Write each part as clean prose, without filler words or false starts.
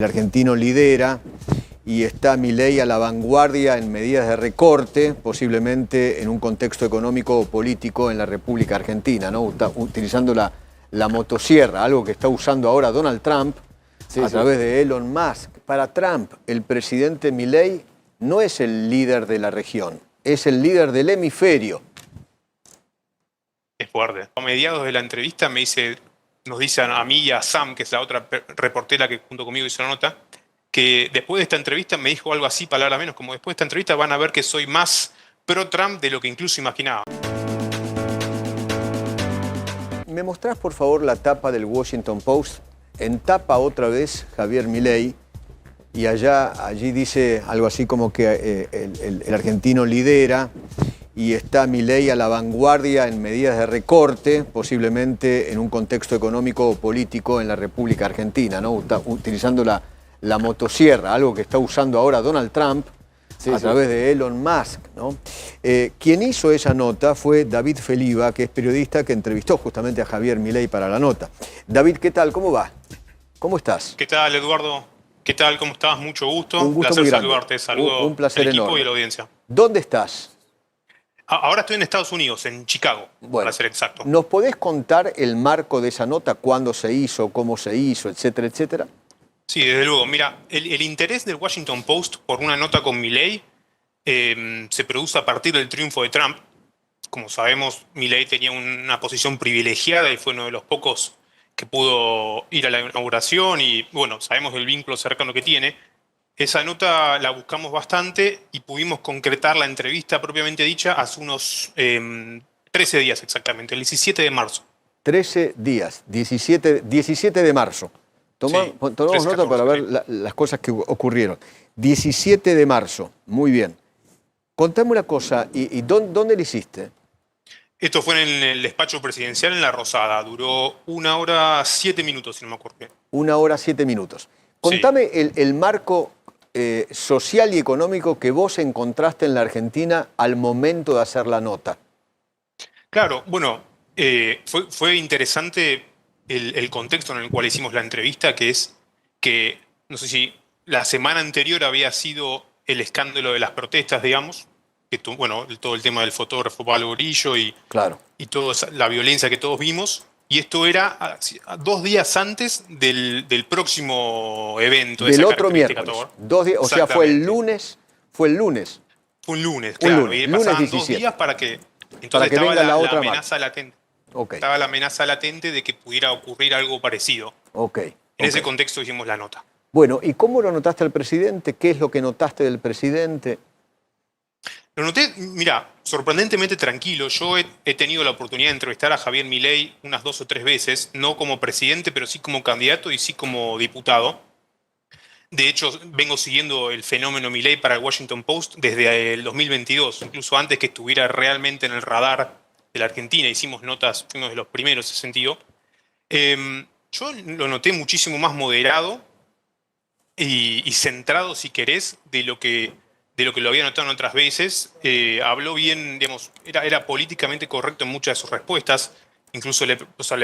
El argentino lidera y está Milei a la vanguardia en medidas de recorte, posiblemente en un contexto económico o político en la República Argentina, ¿no? Utilizando la motosierra, algo que está usando ahora Donald Trump a través de Elon Musk. Para Trump, el presidente Milei no es el líder de la región, es el líder del hemisferio. Es fuerte. A mediados de la entrevista nos dice a mí y a Sam, que es la otra reportera que junto conmigo hizo la nota, que después de esta entrevista me dijo algo así, palabra menos, como después de esta entrevista van a ver que soy más pro-Trump de lo que incluso imaginaba. ¿Me mostrás, por favor, la tapa del Washington Post? En tapa otra vez Javier Milei y allí dice algo así como que el argentino lidera y está Milei a la vanguardia en medidas de recorte, posiblemente en un contexto económico o político en la República Argentina, ¿no? Utilizando la motosierra, algo que está usando ahora Donald Trump a través de Elon Musk, ¿no? Quien hizo esa nota fue David Feliva, que es periodista que entrevistó justamente a Javier Milei para la nota. David, ¿qué tal? ¿Cómo va? ¿Cómo estás? ¿Qué tal, Eduardo? ¿Qué tal? ¿Cómo estás? Mucho gusto. Un gusto placer muy grande. saludarte. Saludo un placer al equipo enorme. y a la audiencia. ¿Dónde estás? Ahora estoy en Estados Unidos, en Chicago, para ser exacto. ¿Nos podés contar el marco de esa nota? ¿Cuándo se hizo? ¿Cómo se hizo? Etcétera, etcétera. Sí, desde luego. Mira, el interés del Washington Post por una nota con Milei se produce a partir del triunfo de Trump. Como sabemos, Milei tenía una posición privilegiada y fue uno de los pocos que pudo ir a la inauguración y, bueno, sabemos del vínculo cercano que tiene. Esa nota la buscamos bastante y pudimos concretar la entrevista propiamente dicha hace unos 13 días exactamente, el 17 de marzo. 13 días, 17 de marzo. Tomamos nota para ver las cosas que ocurrieron. 17 de marzo, muy bien. Contame una cosa, ¿y dónde lo hiciste? Esto fue en el despacho presidencial en La Rosada. Duró 1 hora 7 minutos, si no me acuerdo bien. 1 hora 7 minutos. Contame el marco social y económico que vos encontraste en la Argentina al momento de hacer la nota. Claro, bueno, fue interesante el contexto en el cual hicimos la entrevista, que es que, no sé si la semana anterior había sido el escándalo de las protestas, digamos, que bueno, todo el tema del fotógrafo Pablo Grillo y toda la violencia que todos vimos. Y esto era 2 días antes del próximo evento. Del otro miércoles. 2 días, o sea, fue el lunes. Fue un lunes, claro. Y lunes pasaban 17. 2 días para que... Entonces para que estaba venga la otra amenaza latente. Estaba la amenaza latente de que pudiera ocurrir algo parecido. En ese contexto hicimos la nota. Bueno, ¿y cómo lo notaste al presidente? ¿Qué es lo que notaste del presidente? Lo noté, mira, sorprendentemente tranquilo. Yo he tenido la oportunidad de entrevistar a Javier Milei unas 2 o 3 veces, no como presidente, pero sí como candidato y sí como diputado. De hecho, vengo siguiendo el fenómeno Milei para el Washington Post desde el 2022, incluso antes que estuviera realmente en el radar de la Argentina. Hicimos notas, fuimos de los primeros en ese sentido. Yo lo noté muchísimo más moderado y centrado, si querés, de lo que lo había notado en otras veces. Habló bien, digamos, era políticamente correcto en muchas de sus respuestas. Incluso le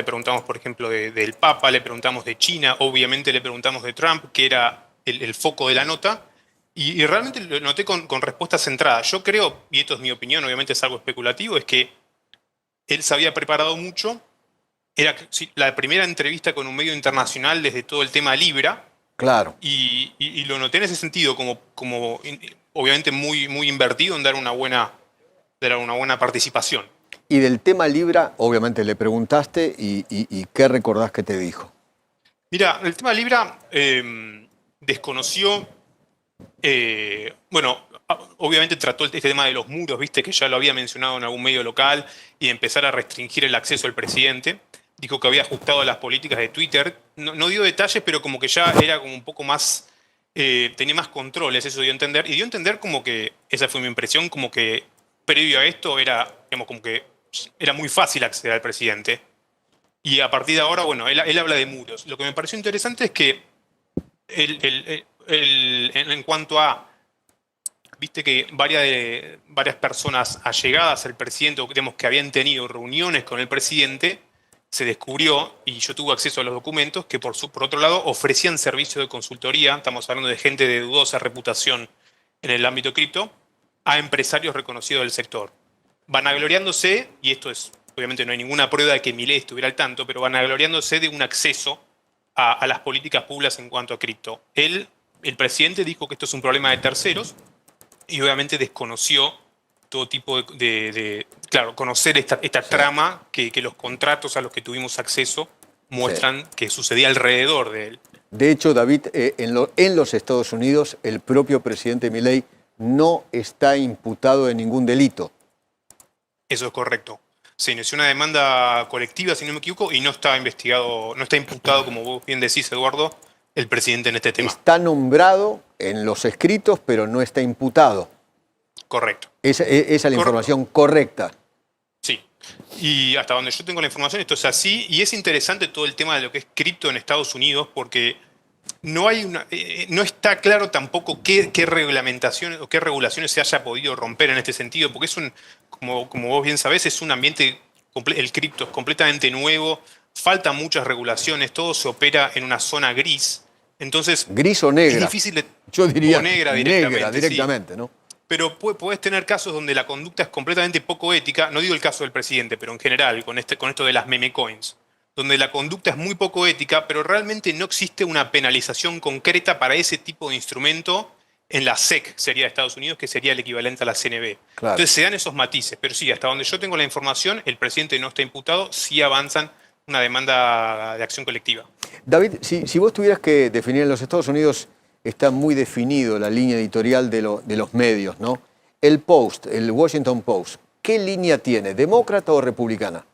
preguntamos, por ejemplo, del Papa, le preguntamos de China, obviamente le preguntamos de Trump, que era el foco de la nota, y realmente lo noté con respuestas centradas. Yo creo, y esto es mi opinión, obviamente es algo especulativo, es que él se había preparado mucho. Era la primera entrevista con un medio internacional desde todo el tema Libra. Claro. Y lo noté en ese sentido, como obviamente muy invertido en dar una buena participación. Y del tema Libra, obviamente le preguntaste y ¿qué recordás que te dijo? Mira, el tema Libra desconoció, bueno, obviamente trató este tema de los muros, viste, que ya lo había mencionado en algún medio local, y empezar a restringir el acceso al presidente. Dijo que había ajustado las políticas de Twitter. No dio detalles, pero como que ya era como un poco más... tenía más controles, eso dio a entender. Y dio a entender como que, esa fue mi impresión, como que previo a esto era, digamos, como que era muy fácil acceder al presidente. Y a partir de ahora, bueno, él habla de muros. Lo que me pareció interesante es que en cuanto a... Viste que varias personas allegadas al presidente, digamos, que habían tenido reuniones con el presidente, se descubrió, y yo tuve acceso a los documentos, que por otro lado ofrecían servicios de consultoría, estamos hablando de gente de dudosa reputación en el ámbito cripto, a empresarios reconocidos del sector. Vanagloriándose, y esto es, obviamente no hay ninguna prueba de que Milei estuviera al tanto, pero vanagloriándose de un acceso a las políticas públicas en cuanto a cripto. El presidente dijo que esto es un problema de terceros y obviamente desconoció todo tipo claro, conocer esta trama que los contratos a los que tuvimos acceso muestran que sucedía alrededor de él. De hecho, David, en los Estados Unidos, el propio presidente Milei no está imputado de ningún delito. Eso es correcto. Se inició una demanda colectiva, si no me equivoco, y no está investigado, no está imputado, como vos bien decís, Eduardo, el presidente en este tema. Está nombrado en los escritos, pero no está imputado. Correcto. Esa es la información correcta. Sí. Y hasta donde yo tengo la información, esto es así. Y es interesante todo el tema de lo que es cripto en Estados Unidos, porque no está claro tampoco qué reglamentaciones o qué regulaciones se haya podido romper en este sentido, porque es como vos bien sabés, es un ambiente, el cripto es completamente nuevo, faltan muchas regulaciones, todo se opera en una zona gris. Entonces, ¿gris o negra? Es difícil yo diría o negra directamente, sí. ¿no? Pero podés tener casos donde la conducta es completamente poco ética, no digo el caso del presidente, pero en general, con esto de las meme coins, donde la conducta es muy poco ética, pero realmente no existe una penalización concreta para ese tipo de instrumento en la SEC, sería de Estados Unidos, que sería el equivalente a la CNB. Claro. Entonces se dan esos matices, pero sí, hasta donde yo tengo la información, el presidente no está imputado, sí avanzan una demanda de acción colectiva. David, si vos tuvieras que definir, en los Estados Unidos está muy definido la línea editorial de los medios, ¿no? El Post, el Washington Post, ¿qué línea tiene? ¿Demócrata o republicana?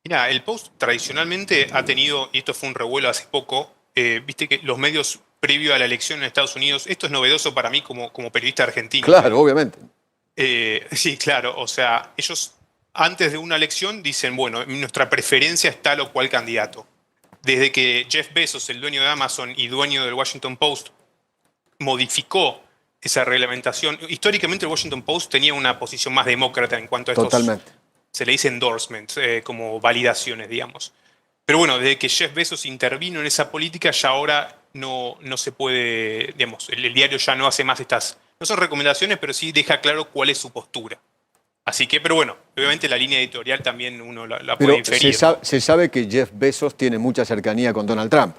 Mira, el Post tradicionalmente ha tenido, y esto fue un revuelo hace poco, viste que los medios previo a la elección en Estados Unidos, esto es novedoso para mí como periodista argentino. Claro, obviamente. Sí, claro, o sea, ellos antes de una elección dicen, bueno, nuestra preferencia es tal o cual candidato. Desde que Jeff Bezos, el dueño de Amazon y dueño del Washington Post, modificó esa reglamentación, históricamente el Washington Post tenía una posición más demócrata en cuanto a estos, totalmente, se le dice endorsements, como validaciones, digamos. Pero bueno, desde que Jeff Bezos intervino en esa política, ya ahora no se puede, digamos, el diario ya no hace más estas, no son recomendaciones, pero sí deja claro cuál es su postura. Así que, pero bueno, obviamente la línea editorial también uno la puede inferir. Se sabe que Jeff Bezos tiene mucha cercanía con Donald Trump.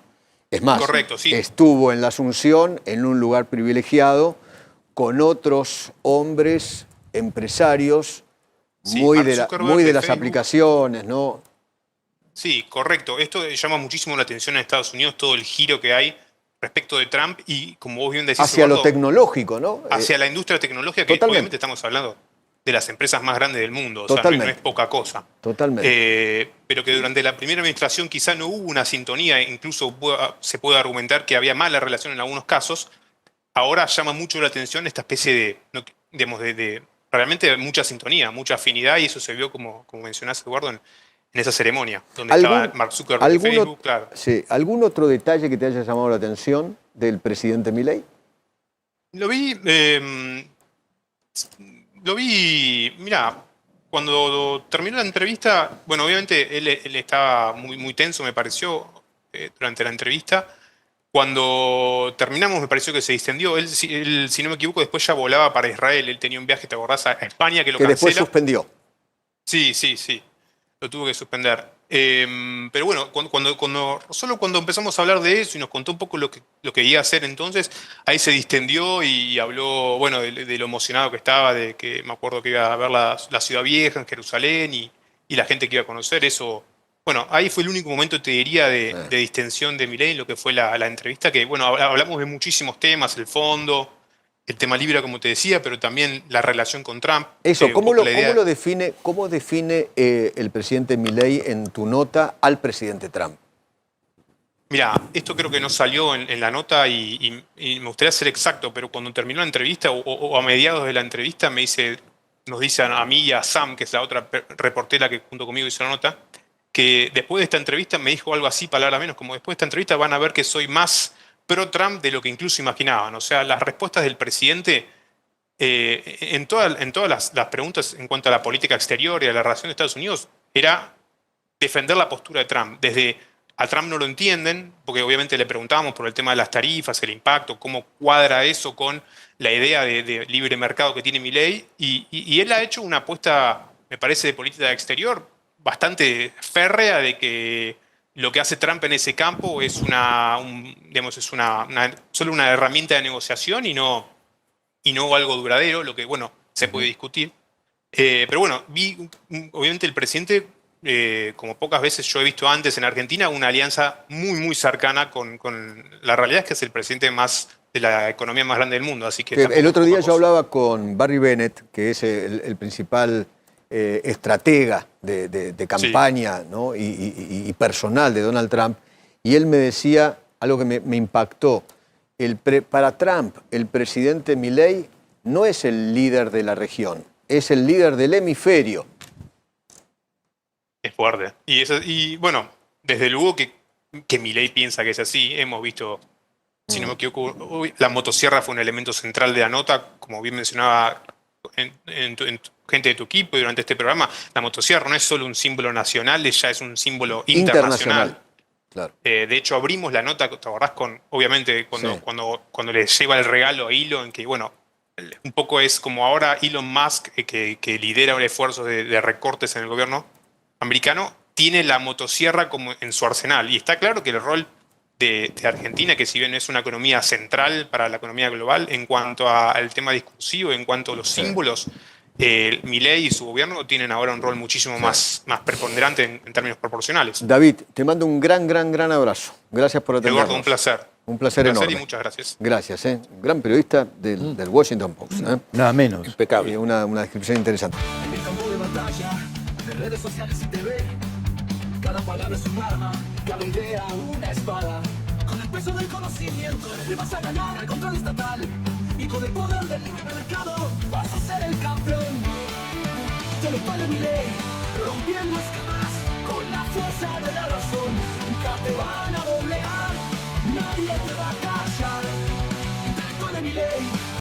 Es más, correcto, sí. Estuvo en la Asunción, en un lugar privilegiado, con otros hombres, empresarios, sí, muy de las Facebook. Aplicaciones, ¿no? Sí, correcto. Esto llama muchísimo la atención en Estados Unidos, todo el giro que hay respecto de Trump y, como vos bien decís, hacia Eduardo, lo tecnológico, ¿no? Hacia la industria tecnológica, que totalmente. Obviamente estamos hablando de las empresas más grandes del mundo, totalmente. O sea, no es poca cosa. Totalmente. Pero que durante la primera administración quizá no hubo una sintonía, incluso se puede argumentar que había mala relación en algunos casos. Ahora llama mucho la atención esta especie de realmente mucha sintonía, mucha afinidad, y eso se vio, como mencionás, Eduardo, en esa ceremonia, donde estaba Mark Zuckerberg de Facebook, claro. Sí, ¿algún otro detalle que te haya llamado la atención del presidente Milei? Lo vi, mira, cuando terminó la entrevista, bueno, obviamente él estaba muy tenso, me pareció, durante la entrevista. Cuando terminamos me pareció que se distendió. Él, si no me equivoco, después ya volaba para Israel. Él tenía un viaje, ¿te acordás? A España, que lo cancela. Después suspendió. Sí. Lo tuvo que suspender. Pero bueno, solo cuando empezamos a hablar de eso y nos contó un poco lo que iba a hacer entonces, ahí se distendió y habló, bueno, de lo emocionado que estaba, de que me acuerdo que iba a ver la Ciudad Vieja en Jerusalén y la gente que iba a conocer eso. Bueno, ahí fue el único momento, te diría, de distensión de Milei, lo que fue la entrevista, que bueno, hablamos de muchísimos temas, el fondo, el tema Libra, como te decía, pero también la relación con Trump. Eso, ¿cómo define el presidente Milei en tu nota al presidente Trump? Mira, esto creo que no salió en la nota y me gustaría ser exacto, pero cuando terminó la entrevista o a mediados de la entrevista nos dice a mí y a Sam, que es la otra reportera que junto conmigo hizo la nota, que después de esta entrevista me dijo algo así, palabra menos, como después de esta entrevista van a ver que soy más pro-Trump de lo que incluso imaginaban. O sea, las respuestas del presidente en todas las preguntas en cuanto a la política exterior y a la relación de Estados Unidos era defender la postura de Trump. A Trump no lo entienden, porque obviamente le preguntábamos por el tema de las tarifas, el impacto, cómo cuadra eso con la idea de libre mercado que tiene Milei, y él ha hecho una apuesta, me parece, de política exterior bastante férrea de que lo que hace Trump en ese campo es solo una herramienta de negociación y no algo duradero, lo que, bueno, se puede discutir. Pero bueno, obviamente el presidente, como pocas veces yo he visto antes en Argentina, una alianza muy, muy cercana con la realidad es que es el presidente de la economía más grande del mundo. Así que el otro día yo hablaba con Barry Bennett, que es el principal estratega de campaña, ¿no? y personal de Donald Trump, y él me decía algo que me impactó. Para Trump, el presidente Milei no es el líder de la región, es el líder del hemisferio. Es fuerte. Y bueno, desde luego que Milei piensa que es así. Hemos visto, si no me equivoco, la motosierra fue un elemento central de la nota, como bien mencionaba en gente de tu equipo y durante este programa. La motosierra no es solo un símbolo nacional, ya es un símbolo internacional. Claro. De hecho, abrimos la nota, ¿te acordás? Obviamente, cuando le lleva el regalo a Elon, que bueno, un poco es como ahora Elon Musk, que lidera el esfuerzo de recortes en el gobierno americano, tiene la motosierra como en su arsenal. Y está claro que el rol de Argentina, que si bien es una economía central para la economía global, en cuanto al tema discursivo, en cuanto a los símbolos, Milei y su gobierno tienen ahora un rol muchísimo más preponderante en términos proporcionales. David, te mando un gran abrazo. Gracias por atendernos. Eduardo, un placer. Un placer enorme. Y muchas gracias. Gracias. Un gran periodista del Washington Post. Nada menos. Impecable. Una descripción interesante. En el campo de batalla, de redes sociales y TV, cada palabra es un arma, cada idea una espada. Con el peso del conocimiento le vas a ganar al control estatal, y con el poder del libre mercado vas a ser el campeón. Intelectual de Milei, rompiendo escamas con la fuerza de la razón. Nunca te van a doblegar, nadie te va a callar. Intelectual de Milei.